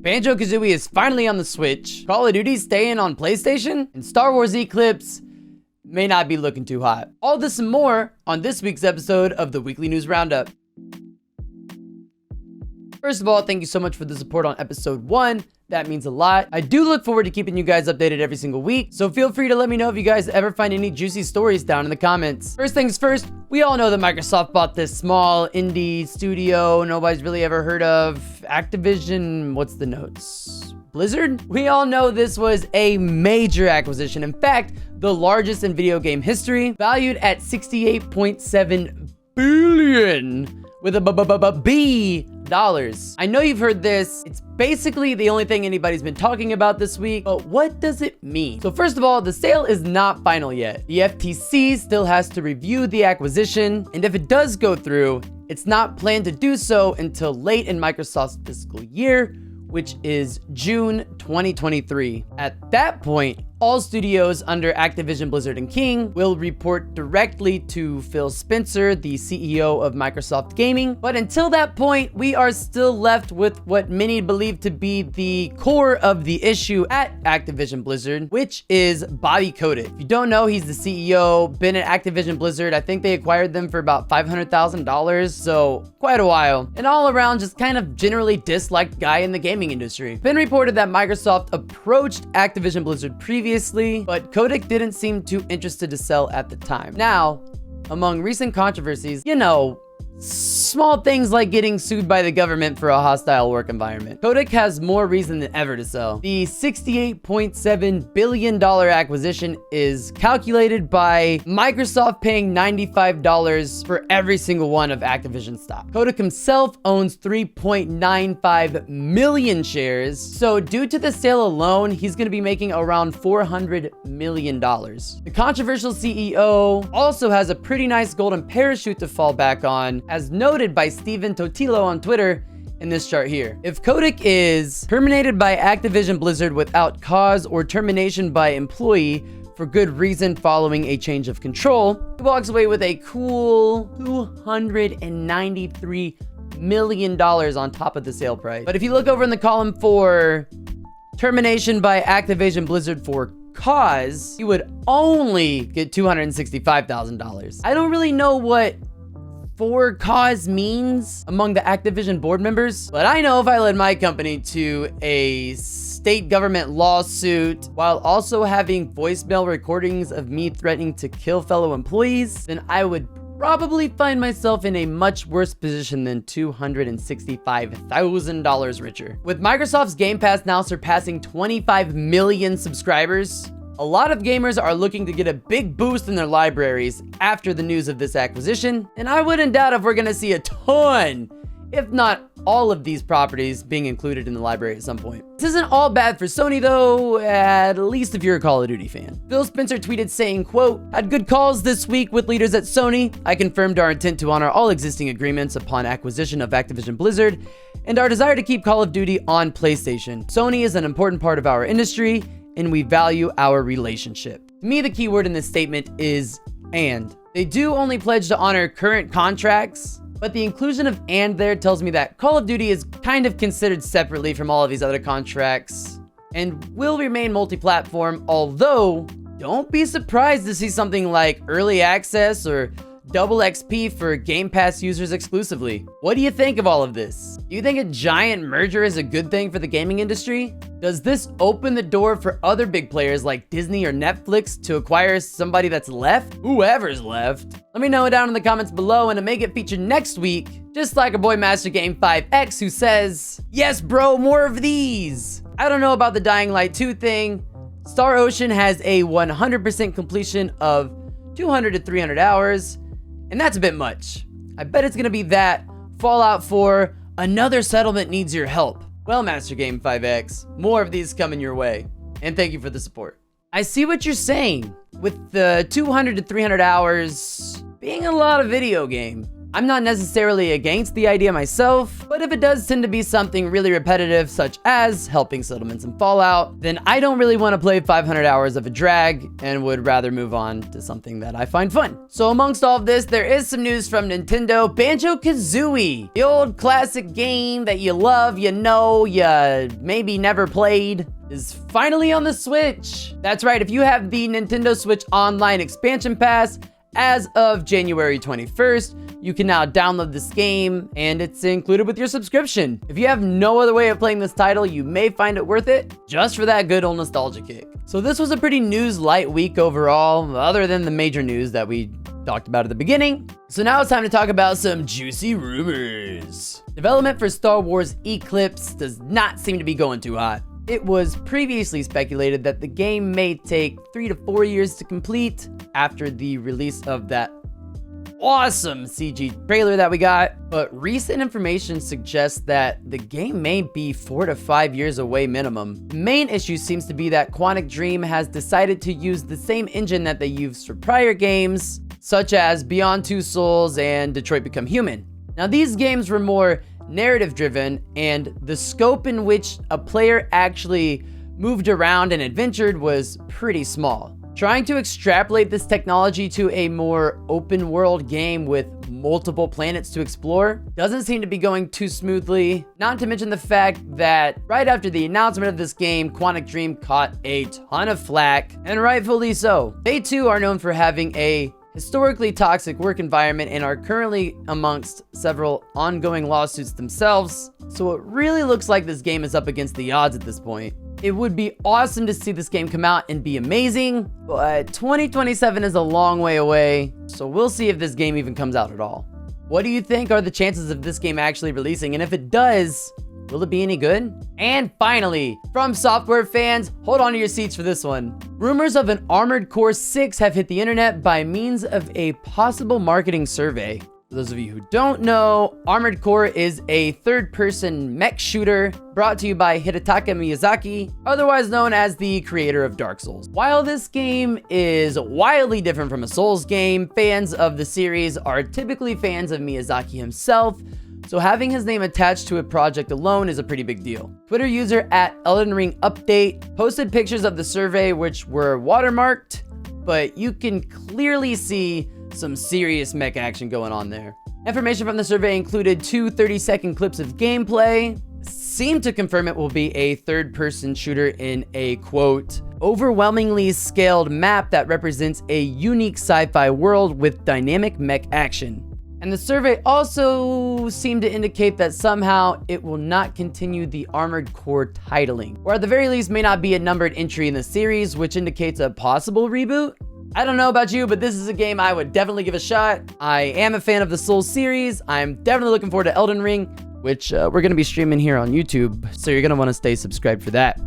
Banjo-Kazooie is finally on the Switch, Call of Duty staying on PlayStation, and Star Wars ECLIPSE may not be looking too hot. All this and more on this week's episode of the Weekly News Roundup. First of all, thank you so much for the support on episode 1. That means a lot. I do look forward to keeping you guys updated every single week, so feel free to let me know if you guys ever find any juicy stories down in the comments. First things first, we all know that Microsoft bought this small indie studio nobody's really ever heard of. ACTIVISION, what's the notes? Blizzard? We all know this was a major acquisition. In fact, the largest in video game history, valued at $68.7 billion with a B dollars. I know you've heard this. It's basically the only thing anybody's been talking about this week, but what does it mean? So first of all, the sale is not final yet. The FTC still has to review the acquisition, and if it does go through, it's not planned to do so until late in Microsoft's fiscal year, which is June 2023. At that point, all studios under Activision Blizzard and King will report directly to Phil Spencer, the CEO of Microsoft Gaming. But until that point, we are still left with what many believe to be the core of the issue at Activision Blizzard, which is Bobby Kotick. If you don't know, he's the CEO, been at Activision Blizzard. I think they acquired them for about $500,000, so quite a while. And all around, just kind of generally disliked guy in the gaming industry. It's been reported that Microsoft approached Activision Blizzard previously, but Kotick didn't seem too interested to sell at the time. Now, among recent controversies, you know, small things like getting sued by the government for a hostile work environment, Kotick has more reason than ever to sell. The $68.7 billion acquisition is calculated by Microsoft paying $95 for every single one of Activision stock. Kotick himself owns 3.95 million shares, so due to the sale alone, he's going to be making around $400 million. The controversial CEO also has a pretty nice golden parachute to fall back on, as noted by Steven Totilo on Twitter in this chart here. If Kotick is terminated by Activision Blizzard without cause or termination by employee for good reason following a change of control, he walks away with a cool $293 million on top of the sale price. But if you look over in the column for termination by Activision Blizzard for cause, you would only get $265,000. I don't really know what for cause means among the Activision board members, but I know if I led my company to a state government lawsuit while also having voicemail recordings of me threatening to kill fellow employees, then I would probably find myself in a much worse position than $265,000 richer. With Microsoft's Game Pass now surpassing 25 million subscribers, a lot of gamers are looking to get a big boost in their libraries after the news of this acquisition, and I wouldn't doubt if we're gonna see a ton, if not all of these properties being included in the library at some point. This isn't all bad for Sony though, at least if you're a Call of Duty fan. Phil Spencer tweeted saying, quote, "Had good calls this week with leaders at Sony. I confirmed our intent to honor all existing agreements upon acquisition of Activision Blizzard and our desire to keep Call of Duty on PlayStation. Sony is an important part of our industry, and we value our relationship." To me, the key word in this statement is "and." They do only pledge to honor current contracts, but the inclusion of "and" there tells me that Call of Duty is kind of considered separately from all of these other contracts and will remain multi-platform, although don't be surprised to see something like early access or double XP for Game Pass users exclusively. What do you think of all of this? Do you think a giant merger is a good thing for the gaming industry? Does this open the door for other big players like Disney or Netflix to acquire somebody that's left? Whoever's left. Let me know down in the comments below, and to make it featured next week, just like our boy Master Game 5X, who says, "Yes bro, more of these." I don't know about the Dying Light 2 thing. Star Ocean has a 100% completion of 200 to 300 hours. And that's a bit much. I bet it's gonna be that. Fallout 4, another settlement needs your help. Well, Master Game 5X, more of these coming your way. And thank you for the support. I see what you're saying with the 200 to 300 hours being a lot of video game. I'm not necessarily against the idea myself, but if it does tend to be something really repetitive, such as helping settlements in Fallout, then I don't really want to play 500 hours of a drag and would rather move on to something that I find fun. So amongst all of this, there is some news from Nintendo. Banjo-Kazooie, the old classic game that you love, you know, you maybe never played, is finally on the Switch. That's right, if you have the Nintendo Switch Online Expansion Pass, as of January 21st, you can now download this game, and it's included with your subscription. If you have no other way of playing this title, you may find it worth it, just for that good old nostalgia kick. So this was a pretty news-light week overall, other than the major news that we talked about at the beginning. So now it's time to talk about some juicy rumors. Development for Star Wars ECLIPSE does not seem to be going too hot. It was previously speculated that the game may take 3 to 4 years to complete after the release of that awesome CG trailer that we got, but recent information suggests that the game may be 4 to 5 years away minimum. The main issue seems to be that Quantic Dream has decided to use the same engine that they used for prior games, such as Beyond Two Souls and Detroit Become Human. Now these games were more narrative driven, and the scope in which a player actually moved around and adventured was pretty small. Trying to extrapolate this technology to a more open world game with multiple planets to explore doesn't seem to be going too smoothly, not to mention the fact that right after the announcement of this game, Quantic Dream caught a ton of flack, and rightfully so. They too are known for having a historically toxic work environment and are currently amongst several ongoing lawsuits themselves, so it really looks like this game is up against the odds at this point. It would be awesome to see this game come out and be amazing, but 2027 is a long way away, so we'll see if this game even comes out at all. What do you think are the chances of this game actually releasing, and if it does, will it be any good? And finally, from software fans, hold on to your seats for this one. Rumors of an Armored Core 6 have hit the internet by means of a possible marketing survey. For those of you who don't know, Armored Core is a third-person mech shooter brought to you by Hidetaka Miyazaki, otherwise known as the creator of Dark Souls. While this game is wildly different from a Souls game, fans of the series are typically fans of Miyazaki himself, so having his name attached to a project alone is a pretty big deal. Twitter user @EldenRingUpdate posted pictures of the survey which were watermarked, but you can clearly see some serious mech action going on there. Information from the survey included 2 30-second clips of gameplay, seem to confirm it will be a third-person shooter in a, quote, overwhelmingly scaled map that represents a unique sci-fi world with dynamic mech action. And the survey also seemed to indicate that somehow it will not continue the Armored Core titling, or at the very least may not be a numbered entry in the series, which indicates a possible reboot. I don't know about you, but this is a game I would definitely give a shot. I am a fan of the Souls series. I'm definitely looking forward to Elden Ring, which we're going to be streaming here on YouTube, so you're going to want to stay subscribed for that.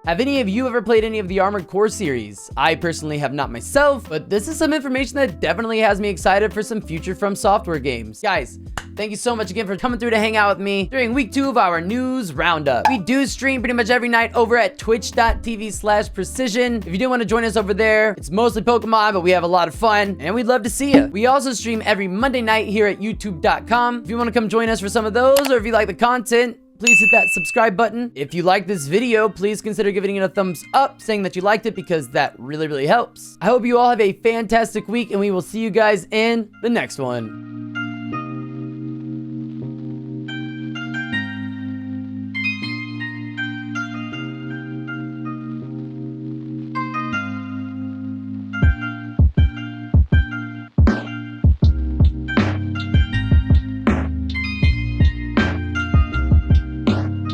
Have any of you ever played any of the Armored Core series? I personally have not myself, but this is some information that definitely has me excited for some future From Software games. Guys, thank you so much again for coming through to hang out with me during week 2 of our news roundup. We do stream pretty much every night over at twitch.tv/precision. If you do want to join us over there, it's mostly Pokemon, but we have a lot of fun, and we'd love to see you. We also stream every Monday night here at youtube.com. If you want to come join us for some of those, or if you like the content, please hit that subscribe button. If you like this video, please consider giving it a thumbs up, saying that you liked it, because that really helps. I hope you all have a fantastic week, and we will see you guys in the next one.